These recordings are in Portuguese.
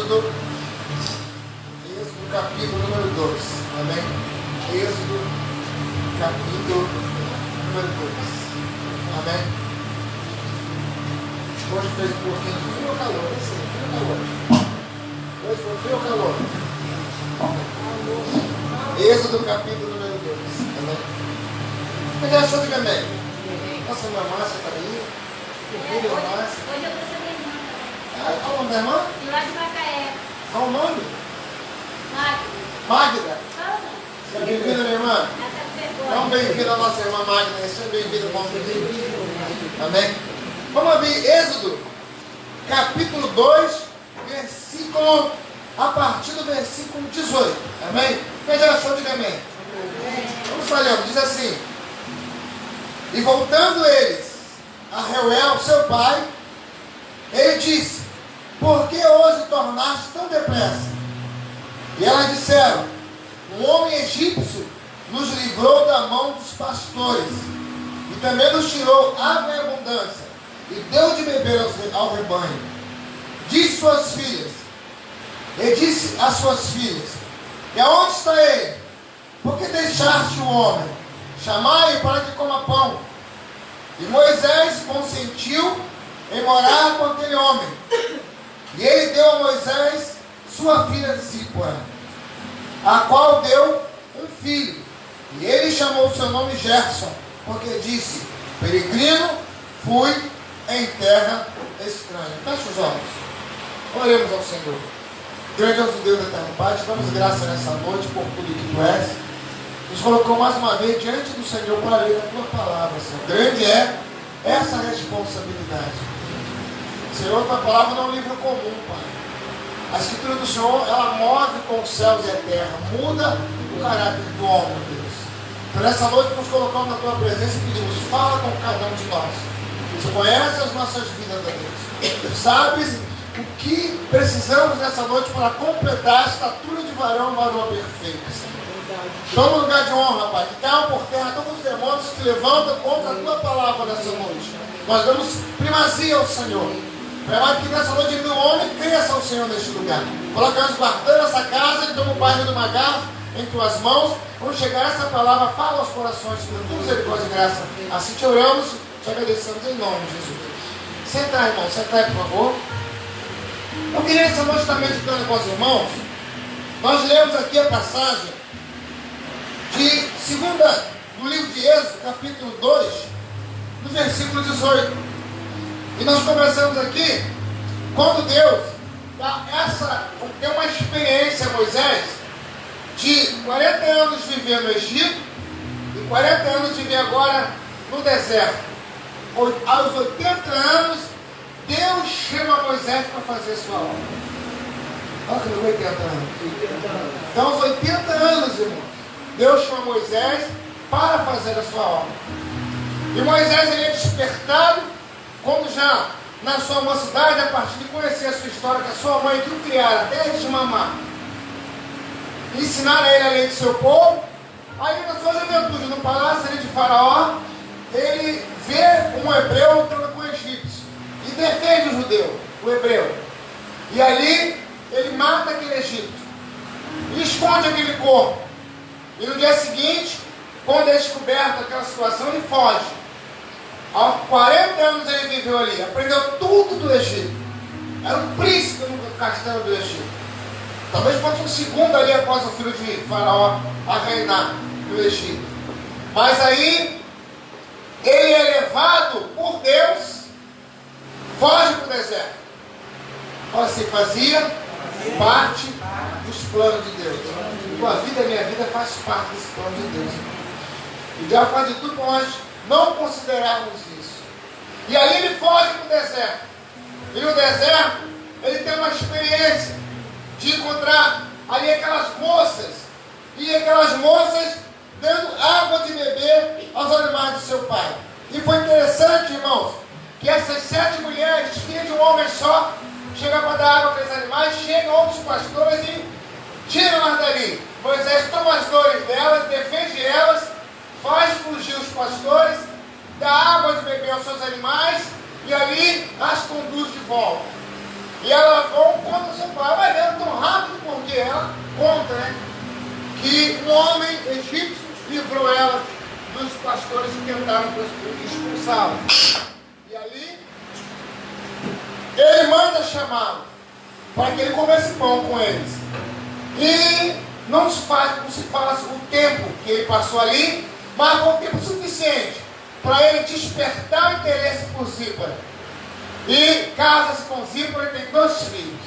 Êxodo capítulo número 2. Amém? Êxodo capítulo número 2. Amém? Hoje fez um pouquinho de frio ou calor? Sim, frio ou calor? Hoje foi frio ou calor? Êxodo capítulo número 2. Amém? Você já achou de amém? Nossa, minha Márcia está aí. O filho da Márcia. Hoje eu trouxe a minha irmã. Qual o nome da irmã? De lá de Macaé. Qual o nome? Magda. Magda. Seja bem-vinda, minha irmã. Dá um bem-vindo à nossa irmã Magda. Seja bem-vindo, irmão. Amém? Vamos abrir Êxodo, capítulo 2, versículo, a partir do versículo 18. Amém? Quem já achou, diga amém. Vamos falando, diz assim: e voltando eles a Reuel, seu pai, ele disse: por que hoje tornaste tão depressa? E elas disseram: um homem egípcio nos livrou da mão dos pastores, e também nos tirou água em abundância, e deu de beber ao rebanho. Disse às suas filhas: e aonde está ele? Por que deixaste o homem? Chamai-o para que coma pão. E Moisés consentiu em morar com aquele homem. E ele deu a Moisés sua filha Zípora, a qual deu um filho. E ele chamou seu nome Gerson, porque disse: peregrino fui em terra estranha. Feche os olhos. Oremos ao Senhor. Grandioso Deus eterno Pai, te damos graça nessa noite por tudo que tu és. Nos colocou mais uma vez diante do Senhor para ler a tua palavra, Senhor. Grande é essa responsabilidade. Senhor, tua palavra não é um livro comum, Pai. A escritura do Senhor, ela move com os céus e a terra, muda o caráter do homem, Deus. Então, nessa noite, nos colocamos na tua presença e pedimos: fala com cada um de nós. Tu conhece as nossas vidas, Deus. Tu sabes o que precisamos nessa noite para completar a estatura de varão perfeito, Senhor. Toma um lugar de honra, Pai, que caiam por terra todos os demônios que se levantam contra a tua palavra nessa noite. Nós damos primazia ao Senhor. Para que nessa noite do homem cresça ao Senhor neste lugar. Colocamos guardando essa casa, então o bairro do Magal em tuas mãos. Vamos chegar a essa palavra, fala aos corações, com tua misericórdia e graça. Assim te oramos, te agradecemos em nome de Jesus. Senta aí, irmão, senta aí, por favor. Eu queria essa noite estar meditando com os irmãos. Nós lemos aqui a passagem do livro de Êxodo, capítulo 2, no versículo 18. E nós conversamos aqui, quando Deus deu uma experiência a Moisés, de 40 anos viver no Egito, e 40 anos viver agora no deserto. Aos 80 anos, Deus chama Moisés para fazer sua obra. Olha que 80 anos. Então, aos 80 anos, irmãos, Deus chama Moisés para fazer a sua obra. E Moisés, ele é despertado quando já na sua mocidade, a partir de conhecer a sua história, que a sua mãe que o criara até ele de mamar, ensinar a ele a lei do seu povo. Aí na sua juventude, no palácio de Faraó, ele vê um hebreu lutando com um egípcio e defende o judeu, o hebreu. E ali ele mata aquele egípcio e esconde aquele corpo. E no dia seguinte, quando é descoberto aquela situação, ele foge. Há 40 anos ele viveu ali, aprendeu tudo do Egito. Era um príncipe no castelo do Egito. Talvez fosse um segundo ali após o filho de Faraó a reinar no Egito. Mas aí, ele é levado por Deus, foge para o deserto. Assim, fazia parte dos planos de Deus. Tua vida e minha vida faz parte desse plano de Deus. E Deus faz de tudo para nós não considerarmos isso. E aí ele foge para o deserto. E no deserto, ele tem uma experiência de encontrar ali aquelas moças. E aquelas moças dando água de beber aos animais do seu pai. E foi interessante, irmãos, que essas 7 mulheres, filhas de um homem só, chegam para dar água para os animais, chegam outros pastores e tiram-as dali. Moisés toma as dores delas, defende elas, faz fugir os pastores, dá água de beber aos seus animais e ali as conduz de volta. E elas vão contra o seu pai. Mas sala. E ali, ele manda chamá-lo para que ele comece pão com eles. E não se fala o tempo que ele passou ali, mas foi um tempo suficiente para ele despertar o interesse por Zípora. E casa-se com Zípora e tem 2 filhos.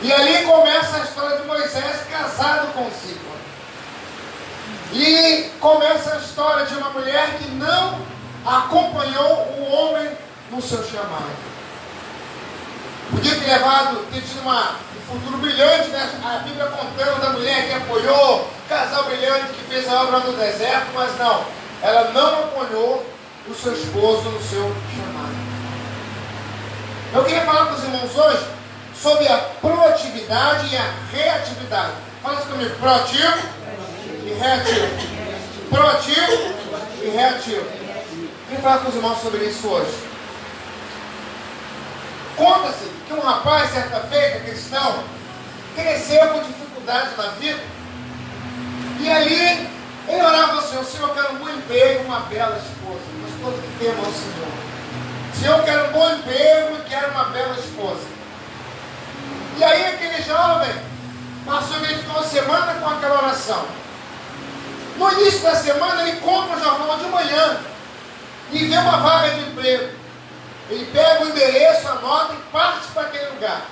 E ali começa a história de Moisés casado com Zípora. E começa a história de uma mulher que não acompanhou o homem no seu chamado. Podia ter tido um futuro brilhante, né? A Bíblia contando da mulher que apoiou, casal brilhante que fez a obra no deserto, mas não. Ela não apoiou o seu esposo no seu chamado. Eu queria falar com os irmãos hoje sobre a proatividade e a reatividade. Fala isso comigo, proativo e reativo. Proativo e reativo. Eu queria falar com os irmãos sobre isso hoje. Conta-se que um rapaz, certa feita, cristão, cresceu com dificuldades na vida. E ali, ele orava ao Senhor: Senhor, eu quero um bom emprego, uma bela esposa. Uma esposa que tema ao Senhor. Senhor, eu quero um bom emprego e quero uma bela esposa. E aí aquele jovem passou, ele ficou uma semana com aquela oração. No início da semana, ele compra o jornal de manhã e vê uma vaga de emprego. Ele pega o endereço, anota e parte para aquele lugar.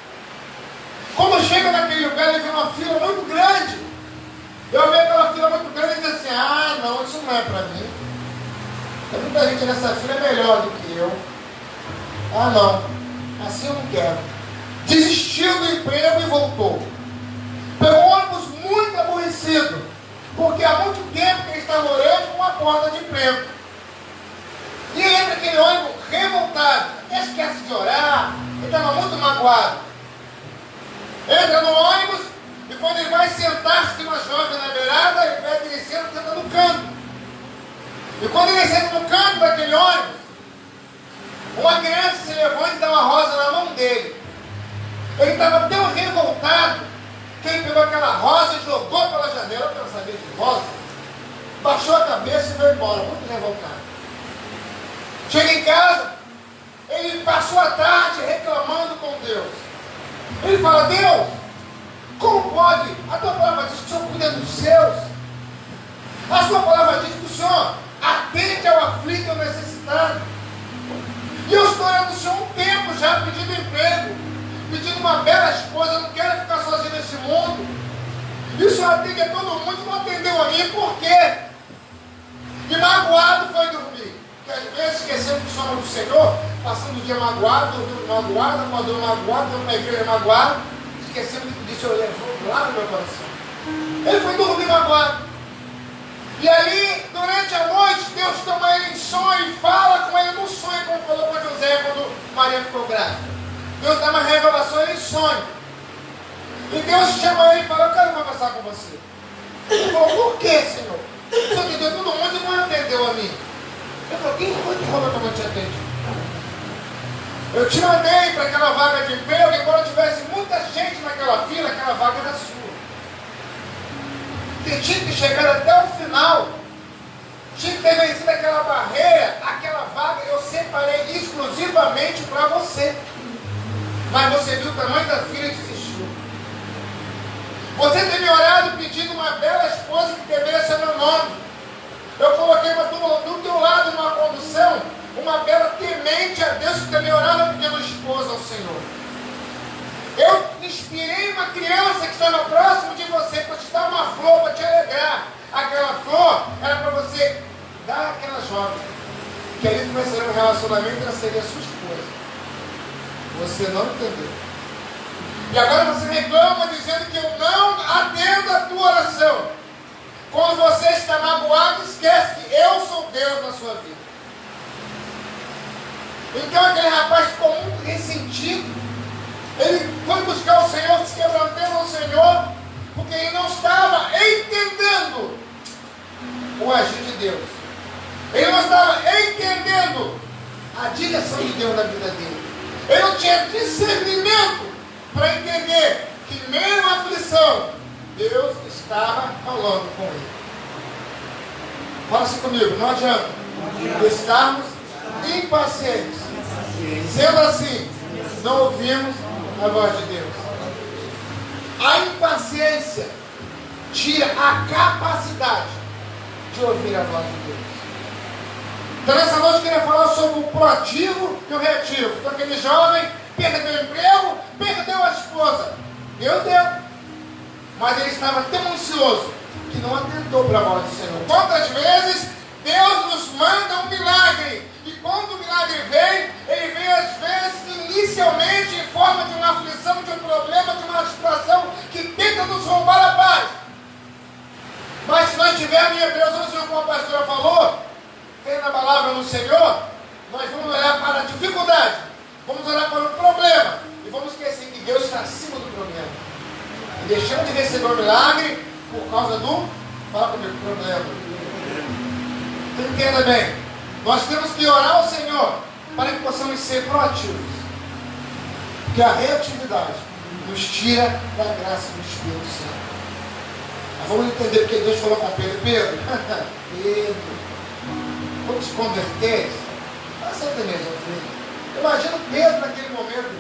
Quando chega naquele lugar, ele vê uma fila muito grande. Eu vejo aquela fila muito grande e diz assim: ah, não, isso não é para mim. Tem muita gente nessa fila é melhor do que eu. Ah, não, assim eu não quero. Desistiu do emprego e voltou. Pegou um ônibus muito aborrecido, porque há muito tempo que ele estava orando com uma porta de emprego. E ele entra aquele ônibus revoltado, esquece de orar, ele estava muito magoado. Entra no ônibus e quando ele vai sentar-se, tem uma jovem na beirada, ele vai descendo, senta no canto. E quando ele senta no canto daquele ônibus, uma criança se levanta e dá uma rosa na mão dele. Ele estava tão revoltado que ele pegou aquela rosa e jogou pela janela. Eu não sabia de rosa. Baixou a cabeça e foi embora, muito revoltado. Chega em casa, ele passou a tarde reclamando com Deus. Ele fala: Deus, como pode? A tua palavra diz que o Senhor cuida dos seus. A sua palavra diz que o Senhor atende ao aflito e ao necessitado. E eu estou orando o Senhor um tempo já pedindo emprego, pedindo uma bela esposa. Eu não quero ficar sozinho nesse mundo. E o Senhor atende a todo mundo e não atendeu a mim. Por quê? E magoado foi dormir. Porque às vezes esquecendo que somos do Senhor, passando o dia magoado, dormindo magoado, acordando magoado, vamos na igreja magoado, esquecendo que disse: eu levo lá no meu coração. Ele foi dormir magoado. E ali, durante a noite, Deus toma ele em sonho e fala com ele no sonho, como falou com José quando Maria ficou grávida. Deus dá uma revelação ele em sonho. E Deus chama ele e fala: eu quero conversar com você. Ele falou: por que, Senhor? O Senhor atendeu todo mundo e não atendeu a mim. Ele falou: quem foi que falou que eu não te atendi? Eu te mandei para aquela vaga de emprego, embora tivesse muita gente naquela fila, aquela vaga era sua. Você tinha que chegar até o final. Tinha que ter vencido aquela barreira, aquela vaga eu separei exclusivamente para você. Mas você viu o tamanho da fila e desistiu. Você teve orado pedindo uma bela esposa que deveria ser meu nome. Eu coloquei do teu lado numa condução, uma bela temente a Deus que também orava pedindo esposa ao Senhor. Eu inspirei uma criança que estava próximo de você para te dar uma flor, para te alegrar. Aquela flor era para você dar àquela jovem, que ali começaria um relacionamento e ela seria sua esposa. Você não entendeu. E agora você reclama dizendo que eu não atendo a tua oração. Quando você está magoado, esquece que eu sou Deus na sua vida. Então aquele rapaz ficou muito ressentido. Ele foi buscar o Senhor, se quebrantando ao Senhor, porque ele não estava entendendo o agir de Deus. Ele não estava entendendo a direção de Deus na vida dele. Ele não tinha discernimento para entender que mesmo a aflição, Deus estava falando com ele. Fala assim comigo: não adianta de estarmos impacientes. Sendo assim, não ouvimos a voz de Deus. A impaciência tira a capacidade de ouvir a voz de Deus. Então nessa noite eu queria falar sobre o proativo e o reativo. Então aquele jovem perdeu o emprego, perdeu a esposa. Meu Deus! Mas ele estava tão ansioso que não atentou para a voz do Senhor. Quantas vezes Deus nos manda um milagre? E quando o milagre vem, ele vem às vezes inicialmente em forma de uma aflição, de um problema, de uma situação que tenta nos roubar a paz. Mas se nós tivermos em Hebreus 11, como a pastora falou, tem na palavra no Senhor, nós vamos olhar para a dificuldade, vamos olhar para o problema e vamos esquecer que Deus está acima do problema. E deixamos de receber o milagre por causa do, fala comigo, problema. Entenda bem, nós temos que orar ao Senhor para que possamos ser proativos. Porque a reatividade nos tira da graça do Espírito Santo. Mas vamos entender porque Deus falou com Pedro. Pedro, vamos converter? Aceita mesmo, filho. Imagina Pedro naquele momento.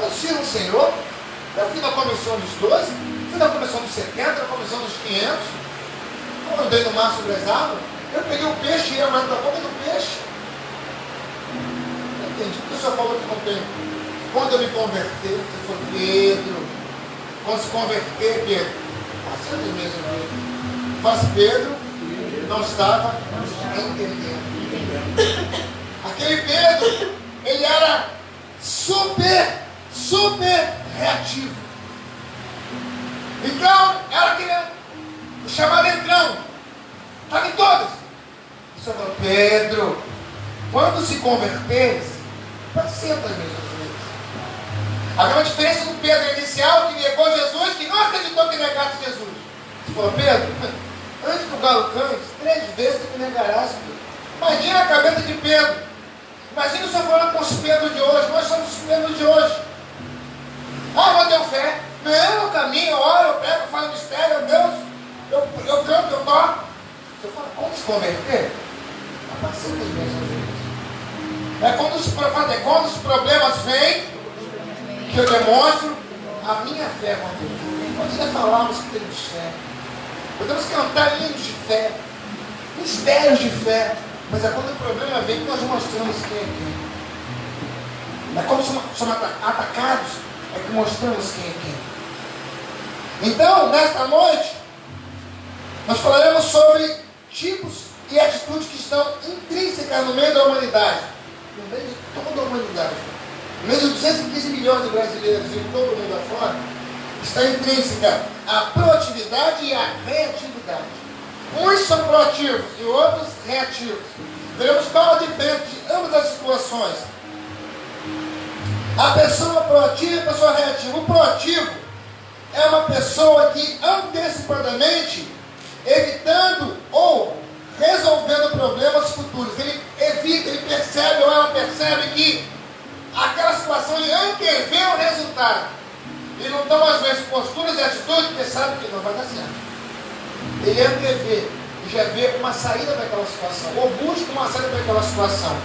Confia no Senhor. Eu fui na comissão dos 12, fui na comissão dos 70, na comissão dos 500. Eu andei no mar sobre as águas. Eu peguei o peixe e ia mais da boca do peixe. Eu entendi que o Senhor falou que não tem. Quando eu me converter, você falou, Pedro. Quando se converter, Pedro. Aceita mesmo, Pedro. Mas Pedro não estava entendendo. Aquele Pedro, ele era super reativo. Então, era aquele chamado entrão. Estava em todas. O Senhor falou, Pedro, quando se converteres, senta as mesmas vezes. Havia uma diferença do Pedro inicial, que negou Jesus, que não acreditou que negasse Jesus. Você falou, Pedro, antes que o galo cante, 3 vezes tu me negarás, Pedro. Imagina a cabeça de Pedro. Imagina o Senhor falando com os Pedro de hoje. Nós somos os Pedro de hoje. Ah, eu tenho fé. Não, eu caminho, eu oro, eu prego, eu falo mistério, Deus. Eu canto, eu toco. Você fala, como se converter? A partir das mesmas vezes. É quando os problemas vêm que eu demonstro a minha fé com Deus. Nós já falamos que temos fé. Podemos cantar hinos de fé, mistérios de fé, mas é quando o problema vem que nós mostramos quem é quem. É quando somos atacados, é que mostramos quem é quem. Então, nesta noite, nós falaremos sobre tipos e atitudes que estão intrínsecas no meio da humanidade, no meio de toda a humanidade, no meio de 215 milhões de brasileiros e todo mundo afora, está intrínseca a proatividade e a reatividade. Uns são proativos e outros reativos. Veremos qual a diferença de ambas as situações. A pessoa proativa e a pessoa reativa. O proativo é uma pessoa que antecipadamente, evitando ou resolvendo problemas futuros. Ele evita, ele percebe ou ela percebe que aquela situação ele antevê o resultado. Ele não toma às vezes posturas e atitudes porque sabe que não vai dar certo. Ele antevê e já vê uma saída daquela situação, ou busca uma saída daquela situação.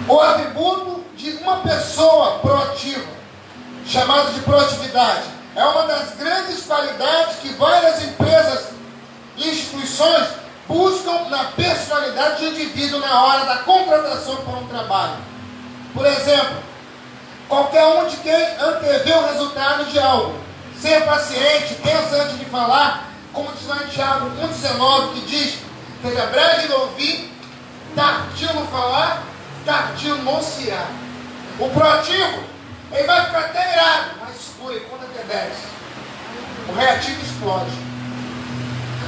O atributo de uma pessoa proativa, chamado de proatividade, é uma das grandes qualidades que várias empresas e instituições buscam na personalidade do indivíduo na hora da contratação para um trabalho. Por exemplo, qualquer um de quem antevê o resultado de algo, ser paciente, pensa antes de falar, como diz lá em Tiago 1,19, que diz, seja breve no ouvir, tardio no falar, tardio no se irar. O proativo, ele vai ficar até irado, mas segura e conta até 10. O reativo explode.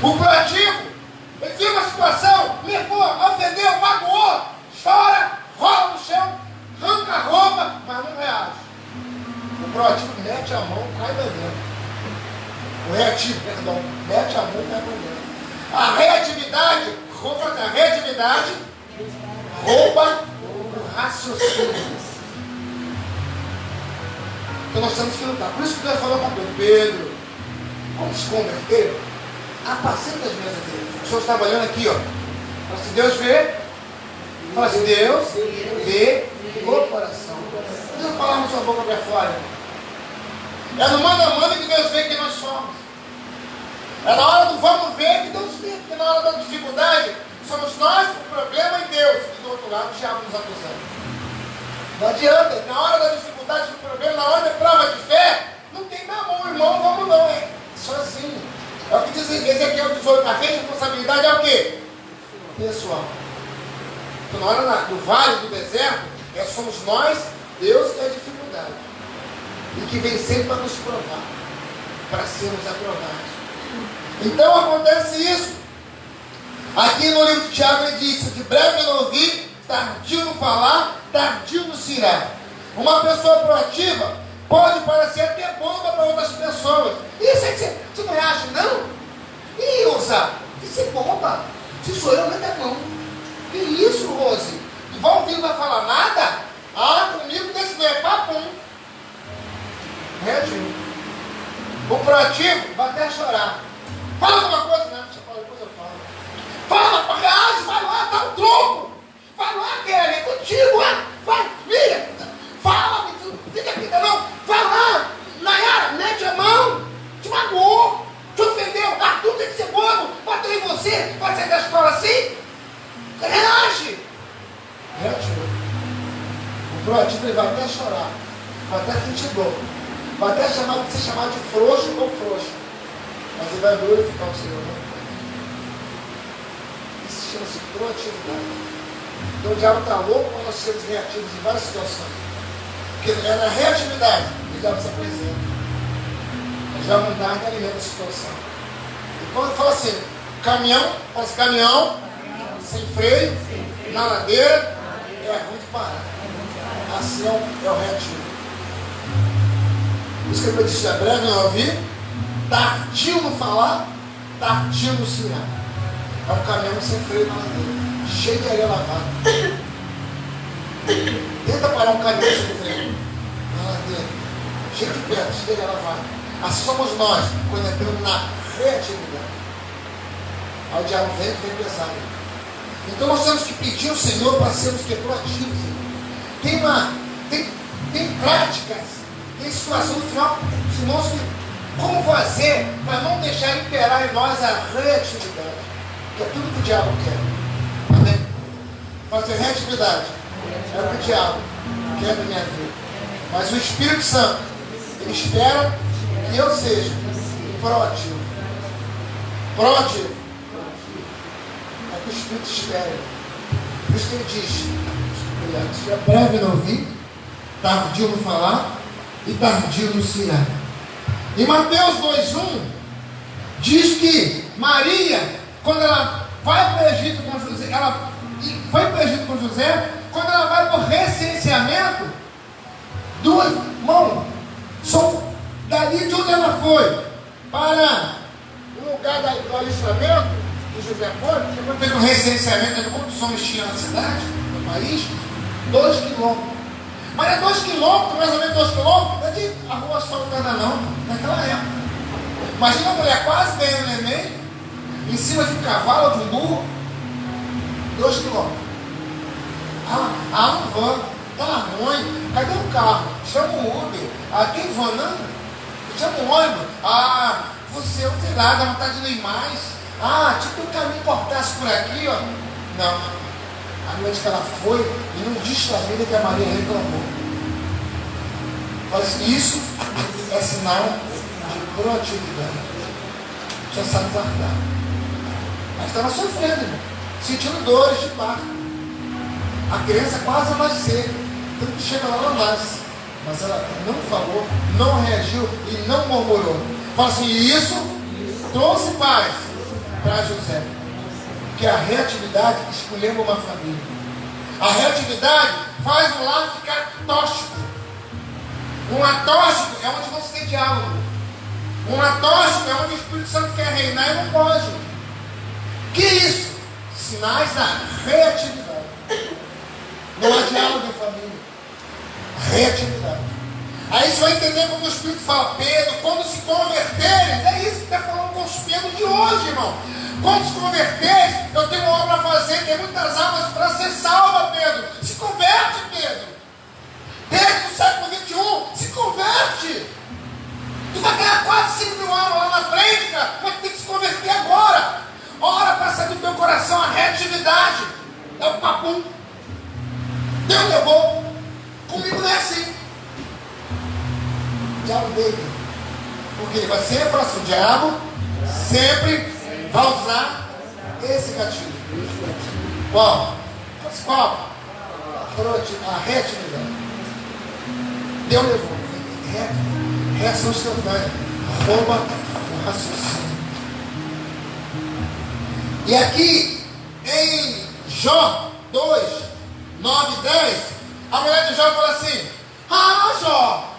O proativo, ele viu uma situação, levou, ofendeu, magoou, chora, rola no chão, arranca a roupa, mas não reage. O proativo mete a mão, cai pra dentro. O reativo, perdão, mete a mão, cai pra dentro. A reatividade rouba o raciocínio. Então nós temos que lutar. Por isso que Deus falou com Pedro, vamos se converter, apacenta as mesas dele. O Senhor está trabalhando aqui, ó. Fala assim, Deus vê. Fala assim, Deus vê o coração. Não falar sua boca para fora. É no mano a mano que Deus vê quem nós somos. É na hora do vamos ver que Deus vê. Porque na hora da dificuldade, somos nós o problema e Deus. E do outro lado, o diabo nos acusando. Não adianta. Na hora da dificuldade, do problema, na hora da prova de fé, não tem meu amor, irmão, vamos não. É sozinho. É o que diz Ezequiel 18. A responsabilidade é o quê? Pessoal. Então, na hora do vale, do deserto, somos nós, Deus e a dificuldade. E que vem sempre para nos provar. Para sermos aprovados. Então acontece isso. Aqui no livro de Tiago ele diz: de breve no ouvir, tardio no falar, tardio no se irar. Uma pessoa proativa pode parecer até bomba para outras pessoas. Isso é que você não acha, não? E usa? Isso é bomba. Se sou eu, não é bom. Que isso, Rose? E vão vir, não vai falar nada? Ah, comigo desse não é papum. Reativo. O proativo vai até chorar. Fala alguma coisa, né? Deixa eu falar, depois eu falo. Fala, reage, vai lá, dá um troco. Vai lá, Kelly, é contigo, vai, filha. Fala, fica aqui, não. Vai lá, Nayara, mete a mão. Te magoou, te ofendeu. Arthur tem que ser bobo, bateu em você, vai sair da escola assim? Reage. Reativo. O proativo ele vai até chorar, vai até sentir dor, vai até ser chamado de frouxo ou frouxo. Mas ele vai glorificar o Senhor. Né? Isso chama-se proatividade. Então o diabo está louco quando nós somos reativos em várias situações. Porque é na reatividade que o diabo se apresenta. Mas já mudar que alimenta a situação. E quando fala assim, caminhão, faz caminhão, sem freio, na ladeira, é ruim de parar. A ação é o reativo. Por isso que ele disse, é breve não ouvir, tardio no falar, tardio no se irar. É um caminhão sem freio na ladeira, cheio de areia lavada. Tenta parar um caminhão sem freio na ladeira, cheio de pedra, cheio de areia lavada. Assim somos nós, quando entramos na reatividade. Aí o diabo vem pesado. Então nós temos que pedir ao Senhor para sermos proativos. Tem práticas, tem situação no final, irmãos, como fazer para não deixar imperar em nós a reatividade, que é tudo que o diabo quer. Amém? Fazer reatividade é o que o diabo quer da minha vida. Mas o Espírito Santo, ele espera que eu seja proativo. Proativo. É o que o Espírito espera. Por isso que ele diz: seja breve no ouvir, tardio no falar e tardio no se irar. Em Mateus 2,1 diz que Maria, quando ela vai para o Egito com José, ela foi para o Egito com José, quando ela vai para o recenseamento, duas mãos são dali de onde ela foi para o lugar do alistamento que José foi, porque quando teve um recenseamento de quantos homens tinha na cidade, no país, 2 quilômetros. Mas é 2 quilômetros, mais ou menos 2 quilômetros, não é de a rua asfaltada não, naquela época. Imagina a mulher quase ganhando neném, em cima de um cavalo ou de um burro, 2 quilômetros. Não van, tá ruim, cadê o carro? Chama o Uber. Tem van não? Chama o ônibus. Você, eu sei lá, dá vontade de não ir mais. Tipo um caminho cortasse por aqui, ó. Não. A noite que ela foi, e não diz família que a Maria reclamou. Fala assim, isso é sinal de proatividade. Já sabe guardar. Mas estava sofrendo, irmão, sentindo dores de parto. A criança quase a nascer. Tanto que chega lá, ela nasce. Mas ela não falou, não reagiu e não murmurou. Fala assim, isso trouxe paz para José. Que a reatividade escolheu uma família. A reatividade faz o lar ficar tóxico. Um atóxico é onde não se tem diálogo. Um atóxico é onde o Espírito Santo quer reinar e não pode. Que isso? Sinais da reatividade. Não há diálogo em família. Reatividade. Aí você vai entender quando o Espírito fala, Pedro, quando se converteres, é isso que está falando com os Pedro de hoje, irmão. Quando se converteres, eu tenho uma obra a fazer, tem muitas almas para ser salva, Pedro. Se converte, Pedro. Desde o século 21, se converte. Tu vai ganhar 4, 5 mil almas lá na frente, cara, mas tu tem que se converter agora. Ora para sair do teu coração a reatividade. É o papum. Deus levou. Comigo não é assim. O diabo deita. Porque ele vai sempre falar assim, o diabo sempre vai usar esse gatilho. Qual? A reatividade. Deus levou. Reação instantânea. Rouba o raciocínio. E aqui, em Jó 2, 9 e 10, a mulher de Jó fala assim, Jó,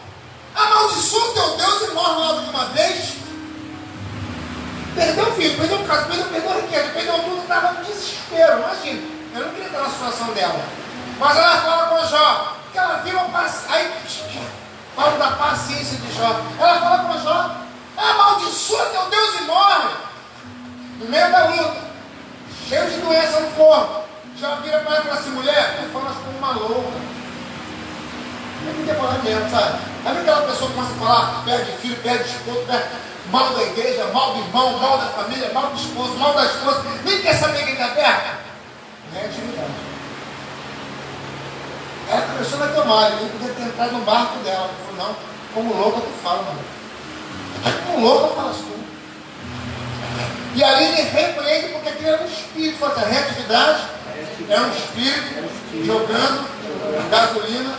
amaldiçoa teu Deus e morre logo de uma vez. Perdeu o filho, perdeu o caso, perdeu a riqueza, perdeu tudo, estava no desespero. Imagina, eu não queria estar na situação dela. Mas ela fala com Jó, que ela viu a paciência. Aí, fala da paciência de Jó. Ela fala com Jó, amaldiçoa teu Deus e morre. No meio da luta, cheio de doença no corpo. Jó vira para ela e fala assim, mulher, tu falas como uma louca. Aí não tem falar mesmo, sabe? Aí aquela pessoa que começa a falar, perde filho, perde esposo, perde mal da igreja, mal do irmão, mal da família, mal do esposo, mal da esposa, nem quer saber quem está perto. Não é atividade. Ela começou a tomar, ele podia ter entrado no barco dela. Ele falou, não, como louca tu fala, mano. Como louca falas tu. E ali ele repreende porque aquilo era um espírito, falta reatividade, era um espírito jogando gasolina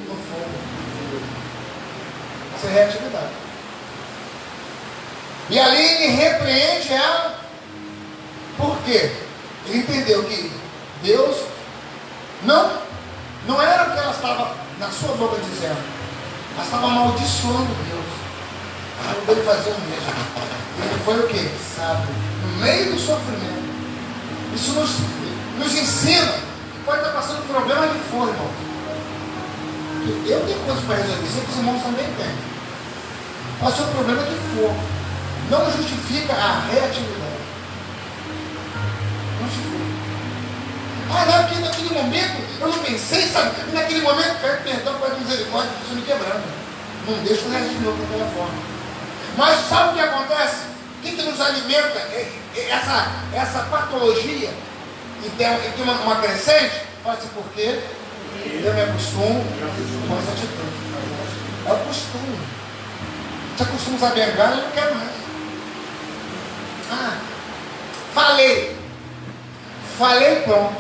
no fogo. Isso é reatividade. E ali ele repreende ela. Por quê? Ele entendeu que Deus não era o que ela estava na sua boca dizendo. Ela estava amaldiçoando Deus. Ela dele fazer o mesmo. Ele foi o quê? Sábio. No meio do sofrimento. Isso nos ensina que pode estar passando por problema que for, irmão. Que eu tenho coisas para resolver, sei que os irmãos também têm. Passou o problema que for. Não justifica a reatividade. Não justifica. Não, porque naquele momento eu não pensei, sabe? E naquele momento, pede perdão, pede misericórdia, isso me quebrando. Não deixa eu reagir de novo daquela forma. Mas sabe o que acontece? O que nos alimenta essa patologia? E tem uma crescente? Pode ser porque eu me acostumo com essa atitude. É o costume. Se acostuma a bengar, eu não quero mais. Falei, pronto.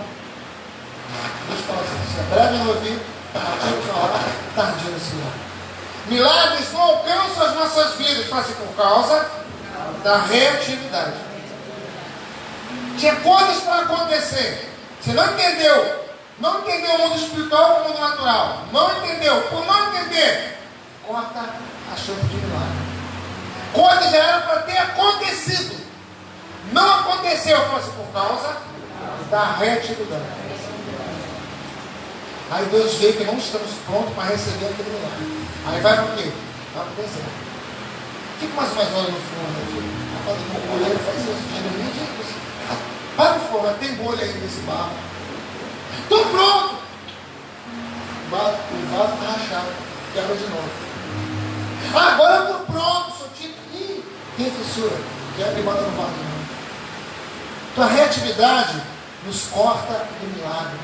Deus fala assim, se é breve no ouvido, tardio no falar, tardio no sinal. Milagres não alcançam as nossas vidas, mas por causa da reatividade. Tinha coisas para acontecer. Você não entendeu o mundo espiritual ou o mundo natural. Não entendeu. Por não entender, corta a chance de milagre. Coisas já eram para ter acontecido. Não aconteceu, fosse por causa da reatividade. Aí Deus vê que não estamos prontos para receber aquele milagre. Aí vai para o quê? Vai para o deserto. Fica mais olhando no fundo aqui. O goleiro faz isso. Jeremias diz isso. Para o fogo, tem bolha aí nesse barro. Estou pronto. O vaso está rachado. Quebra de novo. Agora eu estou pronto. Sou tipo. Ih, tem fissura. Quebra e bota no vaso de novo. Então a reatividade nos corta do milagre.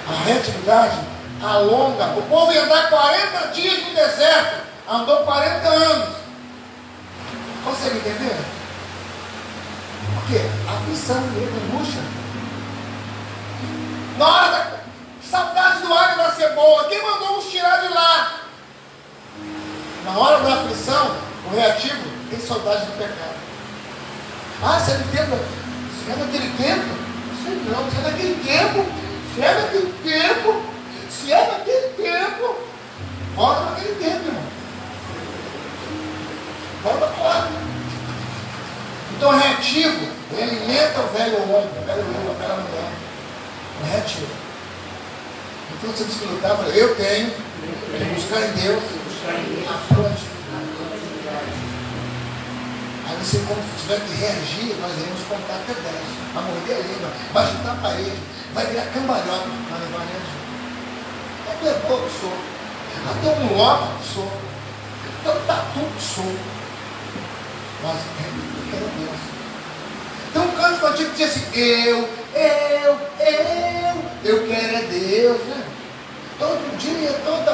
A reatividade alonga. O povo ia andar 40 dias no deserto. Andou 40 anos. Consegue entender? Por quê? A aflição, angústia. Na hora da saudade do alho e da cebola, quem mandou nos tirar de lá? Na hora da aflição, o reativo tem saudade do pecado. Se é do tempo? Se é daquele tempo? Sei não, se é daquele tempo. Se é daquele tempo. Se é daquele tempo. Volta naquele tempo, irmão. Volta para lá. Então, reativo, ele alimenta o velho homem, o velho homem, a velha mulher. É reativo. Então, você diz que lutar, eu tenho que buscar em Deus A proatividade. Aí você, quando tiver que reagir, nós iremos contar até 10. Vai morder a língua, vai juntar a parede, vai virar cambalhota, mas não vai reagir. Até bobo sou. Até um lobo sou. Até um tatu sou. Mas eu quero Deus. Então um canto antigo diz assim, eu quero é Deus, né? Todo dia, toda...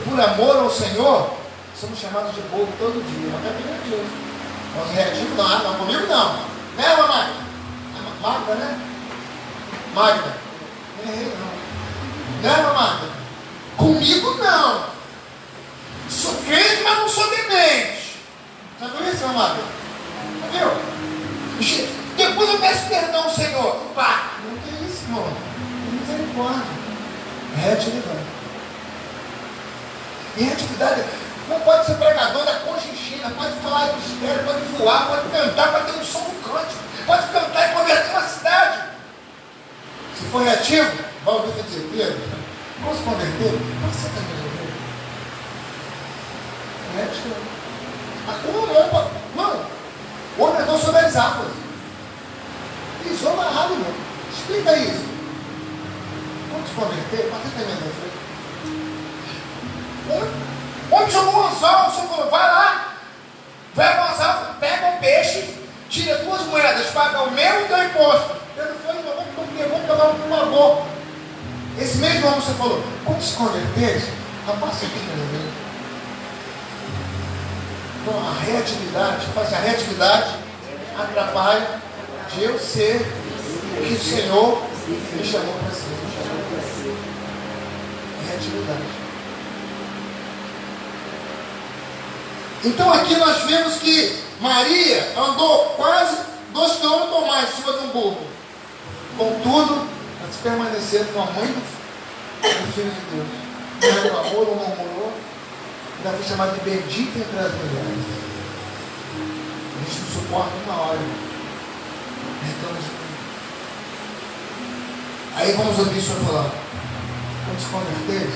Por amor ao Senhor, somos chamados de povo todo dia. Mas é bem Deus. Nós reagimos, não, comigo não. Né, Magda? Magda, né? Magda. Não errei não. Né, Magda? Comigo não. Sou crente, mas não sou demente. Já viu isso, Magda? Já viu? Depois eu peço perdão ao Senhor. Pá, não tem isso, irmão. Misericórdia. Reatividade. E reatividade não pode ser pregador da Conchinchina, pode falar em mistério, pode voar, pode cantar, pode ter um som do cântico, pode cantar e converter uma cidade. Se for reativo, vai ouvir dizer, Pedro, vamos se converter? Você está me ouvindo? Reativo. Mas como não? O homem andou sobre as águas. Pisou na água, irmão. Explica isso. Vamos se converter? Mas você está me ouvindo? Onde jogou um anzol, o Senhor falou, vai lá, vai ao anzol, pega um peixe, tira 2 moedas, paga o meu e teu imposto. Pedro foi, vamos pegar um pagou. Esse mesmo homem, você falou, quando se converter, rapaz, você tem que ver. Então a reatividade atrapalha de eu ser o que o Senhor me chamou para ser. Reatividade. Então aqui nós vemos que Maria andou quase 2 quilômetros ou mais em cima de um burro. Contudo, ela se permaneceu com a mãe do Filho de Deus. Não reclamou, não murmurou. Ainda foi chamada de bendita entre as mulheres. A gente não suporta uma hora. Reclama de tudo. Aí vamos ouvir o Senhor falar. Quando se converter,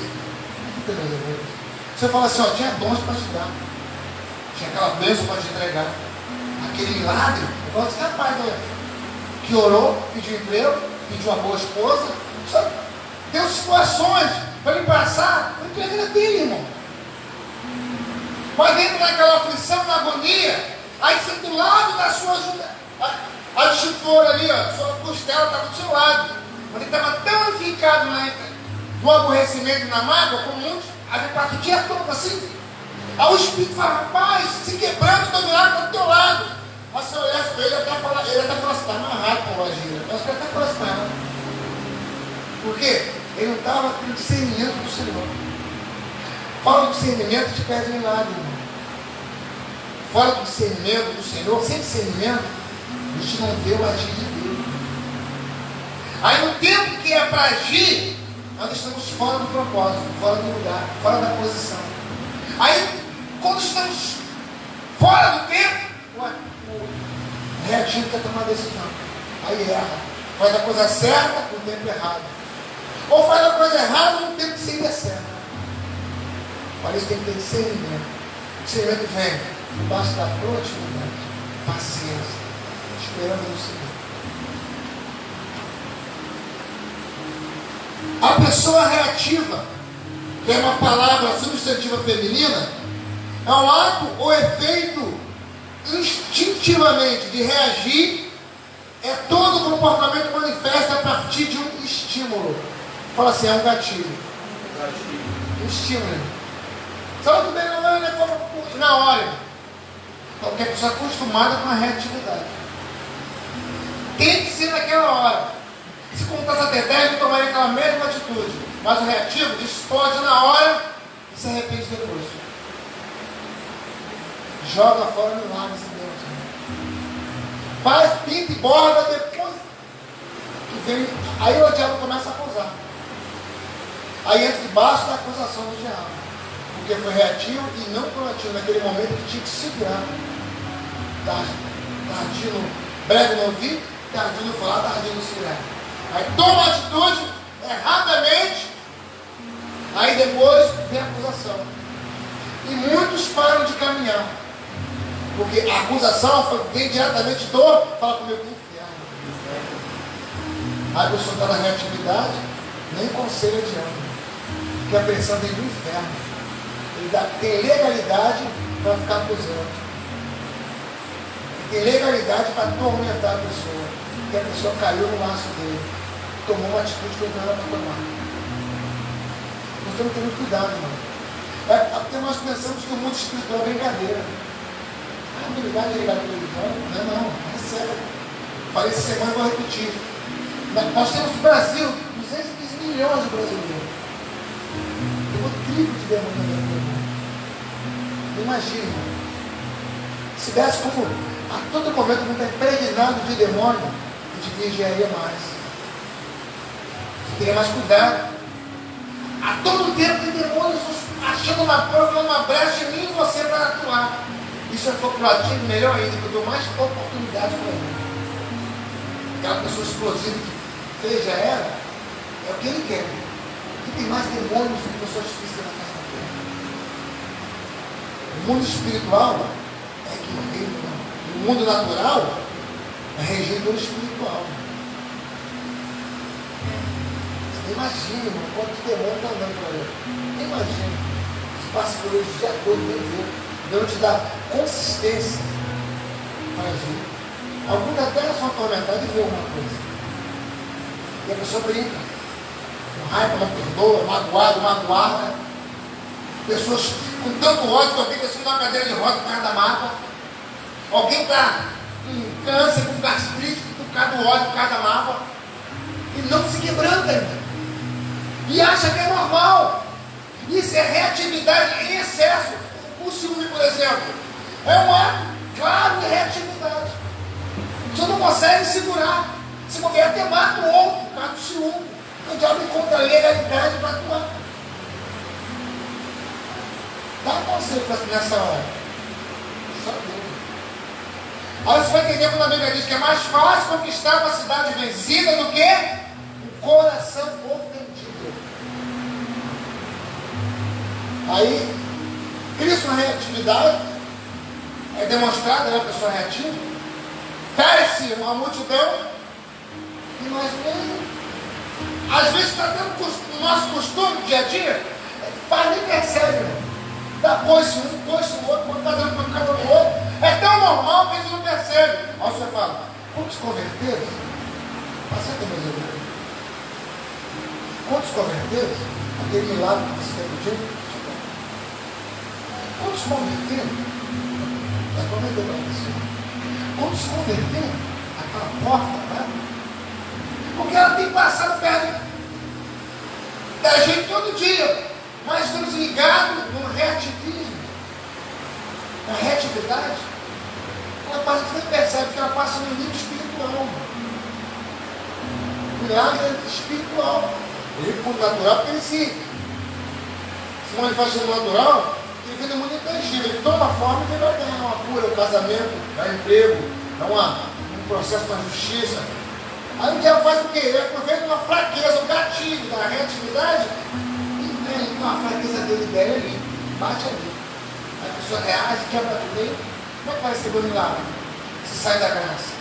você fala assim, ó, tinha dons para te dar. Tinha aquela bênção para te entregar. Aquele milagre. Eu gosto desse rapaz que orou, pediu emprego, pediu uma boa esposa. Só deu situações para ele passar. Eu entreguei na dele, irmão. Mas dentro daquela aflição, na agonia, aí você do lado da sua ajuda. A disciplina ali, ó, sua costela estava do seu lado. Mas ele estava tão fincado no aborrecimento e na mágoa, como muitos, aí passa o dia todo assim. Aí o Espírito fala, rapaz, se quebrando, do lado, está do teu lado. Mas se eu olhasse para ele, até fala assim, está amarrado com a vagira. Acho que ele até fala assim, não. Por quê? Ele não estava com discernimento do Senhor. Fora do discernimento, te perde milagre, irmão. Fora do discernimento do Senhor, sem discernimento, a gente não vê o agir de Deus. Aí no tempo que é para agir, nós estamos fora do propósito, fora do lugar, fora da posição. Aí, quando estamos fora do tempo, o reativo quer tomar decisão. Aí erra. Faz a coisa certa no tempo errado. Ou faz a coisa errada no tempo que seria certo. Para isso tem que ter discernimento. O discernimento vem debaixo da proatividade, paciência, esperando no Senhor. A pessoa reativa, que é uma palavra substantiva feminina, é um ato ou efeito instintivamente de reagir, é todo o comportamento manifesto a partir de um estímulo. Fala assim, é um gatilho. Um estímulo. Sabe tudo bem, não é como na hora. Porque a pessoa é acostumada com a reatividade. Tem que ser naquela hora. Se contasse até 10, eu tomaria aquela mesma atitude. Mas o reativo explode na hora e se arrepende depois. Joga fora milagres em Deus. Faz, pinta e borda depois. Aí o diabo começa a acusar. Aí entra debaixo da acusação do diabo. Porque foi reativo e não proativo naquele momento que tinha que se virar. Tardio, breve no ouvir, tardio no falar, tardio no se virar. Aí toma atitude erradamente Aí depois vem a acusação. E muitos param de caminhar. Porque a acusação vem diretamente fala comigo, inferno. Aí a pessoa está na reatividade, nem conselho adianta. Porque a pressão vem do inferno. Ele tem legalidade para ficar acusando. Tem legalidade para atormentar a pessoa. Porque a pessoa caiu no laço dele. Tomou uma atitude que não era para tomar. Nós temos que ter muito cuidado, irmão. Porque nós pensamos que o mundo espiritual é brincadeira. Ligar televisão? Não, é sério. Falei essa semana e vou repetir. Nós temos no Brasil 215 milhões de brasileiros. Tem um triplo de demônio no mundo. Imagina. Se desse como a todo momento não está impregnado de demônio, a gente vigiaria mais. Você teria mais cuidado. A todo tempo tem demônios achando uma brecha em mim e você para atuar. Isso é populativo, melhor ainda, porque eu dou mais oportunidade para ele. Aquela pessoa explosiva que fez, já era, é o que ele quer. E tem mais demônios do que pessoas físicas na casa da terra. O mundo espiritual é que reina. O mundo natural é regido pelo espiritual. Você imagina, irmão, quantos demônios estão andando para ele. Imagina. Você passa por eles o dia todo, nem vê. Deus te dá consistência para agir. Alguns até são atormentados e vê uma coisa. E a pessoa brinca. Com raiva, não perdoa, magoada. Pessoas com tanto ódio que alguém está assim numa cadeira de roda por causa da mágoa. Alguém está com câncer, com gastrite, por causa do ódio, por causa da mágoa. E não se quebranta ainda. E acha que é normal. Isso é reatividade em excesso. O ciúme, por exemplo, é um ato claro de reatividade. Você não consegue segurar. Se mulher até mata o outro por causa do ciúme. O diabo encontra legalidade para atuar. Dá um conselho nessa hora. Só Deus. Aí você vai entender quando a Bíblia diz que é mais fácil conquistar uma cidade vencida do que um coração ofendido. Aí, Cristo na reatividade é demonstrada, né, a pessoa reativa. Fere-se uma multidão e nós mesmos. Às vezes está dentro do nosso costume, dia a dia, faz nem percebe, né? Dá coice um, coice o outro, quando está dando pancada no outro. É tão normal que a gente não percebe. Aí você fala, quantos converteram? Passa aqui, meus irmãos. Quantos converteram? Aquele milagre que você tem no dia. Quantos converteram? Já comentou para você. Quantos converteram? Aquela porta, né? Porque ela tem passado perto da gente todo dia. Mas estamos ligados no reativismo. Na reatividade. Ela passa, você percebe que ela passa no nível espiritual. O milagre é espiritual. Ele por natural, porque ele se manifesta no natural. Ele vem do mundo intangível, ele toma forma e ele vai ganhar uma cura, um casamento, dá emprego, dá um processo na justiça. Aí o diabo faz o quê? Ele aproveita uma fraqueza, um gatilho da reatividade e vem com a fraqueza dele velha ali, bate ali. Aí a pessoa reage, quebra tudo aí. Como é que vai receber o milagre? Se sai da graça.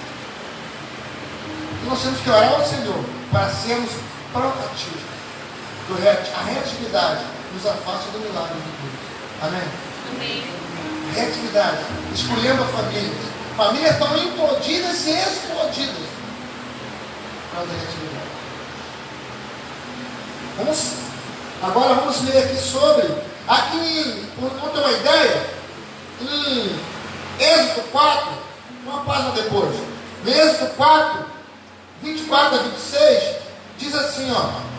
E nós temos que orar ao Senhor para sermos proativos. A reatividade nos afasta do milagre de Deus. Amém? Amém. Reatividade. Escolhendo a família. Famílias estão implodidas e explodidas. Por causa da reatividade. Agora vamos ler aqui sobre. Aqui, para ter uma ideia, em Êxodo 4, uma página depois. Em Êxodo 4, 24 a 26, diz assim, ó.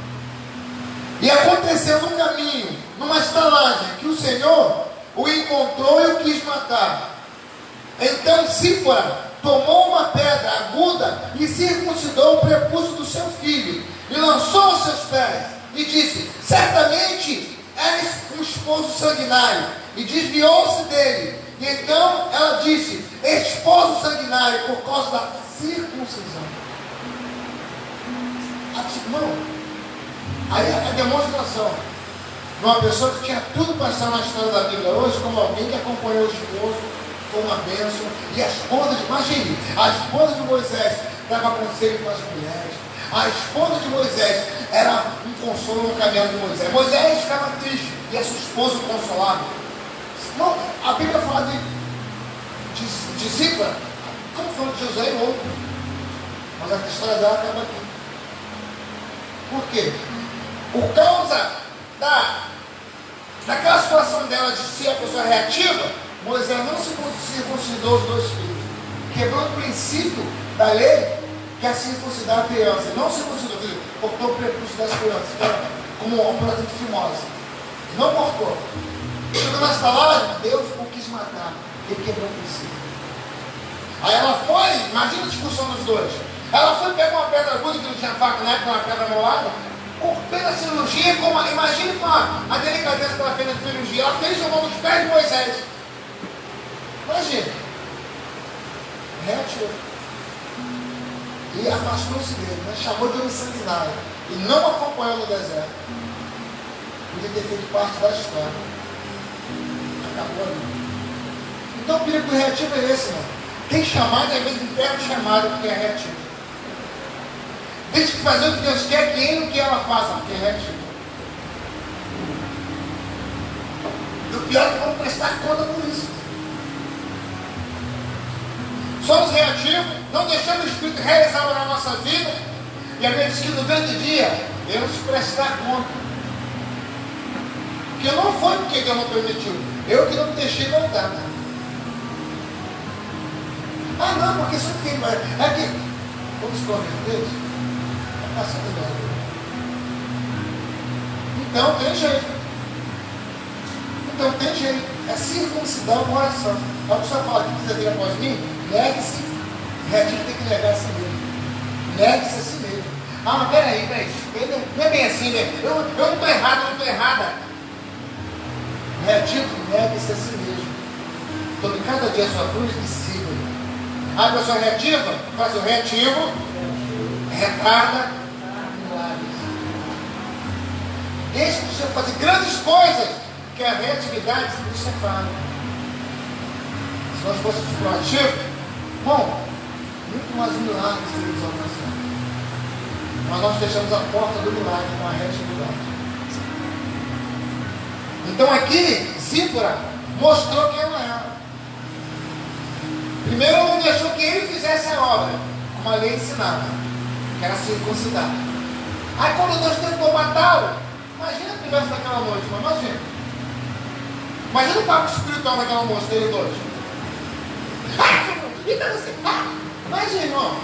E aconteceu no caminho, numa estalagem, que o Senhor o encontrou e o quis matar. Então Sípora tomou uma pedra aguda e circuncidou o prepúcio do seu filho, e lançou aos seus pés, e disse, certamente és um esposo sanguinário, e desviou-se dele. E então ela disse, esposo sanguinário, por causa da circuncisão. Irmão, aí a demonstração. de uma pessoa que tinha tudo para estar na história da Bíblia hoje, como alguém que acompanhou o esposo, foi uma bênção. E a esposa de, imagine, a esposa de Moisés dava conselho com as mulheres. A esposa de Moisés era um consolo no caminho de Moisés. Moisés ficava triste e a sua esposa o consolava. Não, a Bíblia fala de Zípora, como falou de José e outro. Mas a história dela acaba aqui. Por quê? Por causa daquela situação dela de ser a pessoa reativa, Moisés não circuncidou os 2 filhos. Quebrou o princípio da lei, que é circuncidar a criança. Não circuncidou, cortou o prepúcio das crianças, como uma operação de fimose. Não cortou. Chegou nas palavras, Deus o quis matar. Ele quebrou o princípio. Aí ela foi, imagina a discussão dos dois. Ela foi pegar uma pedra aguda, que não tinha faca na época, uma pedra molada, fez a cirurgia, imagine com a delicadeza que ela fez na cirurgia. Ela fez jogando os pés de Moisés. Imagina. Reativou. E afastou-se dele, né? Chamou de um sanguinário. E não acompanhou no deserto. Podia ter feito parte da história. Acabou ali. Então o perigo reativo é esse, né? Tem chamado, às vezes impede o chamado, porque é reativo. Deixa de fazer o que Deus quer, que ele o que ela faça, porque é reativo. E o pior é que vamos prestar conta por isso. Somos reativos, não deixamos o Espírito realizar na nossa vida, e a Bíblia diz que no grande dia devemos prestar conta. Porque não foi porque Deus não permitiu, eu que não me deixei voltar. Né? Ah não, porque isso aqui vai. É que vamos converter? Está passando bem. Então tem jeito. Então tem jeito. É circuncidar uma oração. A pessoa fala que precisa vir após mim, negue-se. Reativo tem que negar a si mesmo. Negue-se a si mesmo. Ah, mas peraí. Não é bem assim, né? Eu não estou errado, eu não estou errada. Reativo, negue-se a si mesmo. Tome cada dia a sua cruz e siga. A pessoa reativa, faz o reativo, retarda milagres. Deixa de você fazer grandes coisas, que a reatividade se separa. Se nós fôssemos proativos, bom, muito mais milagres teríamos alcançado. Mas nós fechamos a porta do milagre com a reatividade. Então aqui, Zípora mostrou quem ela era. Primeiro ela não deixou que ele fizesse a obra, como a lei ensinava, que era circuncidar. Aí quando Deus tentou matá-lo, imagina a conversa daquela noite, mas imagina. Imagina o papo espiritual daquela moça, dele dois. Imagina, irmão.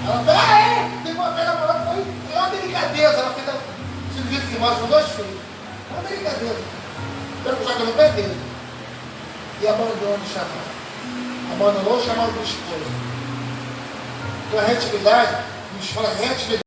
Ela falou, tem uma pedra maior, foi uma delicadeza. Ela fez a cirurgia de fimose com 2 filhos. Uma delicadeza. Pelo que já no pé dele. E abandonou o chamado. Abandonou o chamado do esposo. Então a reatividade, nos fala reatividade.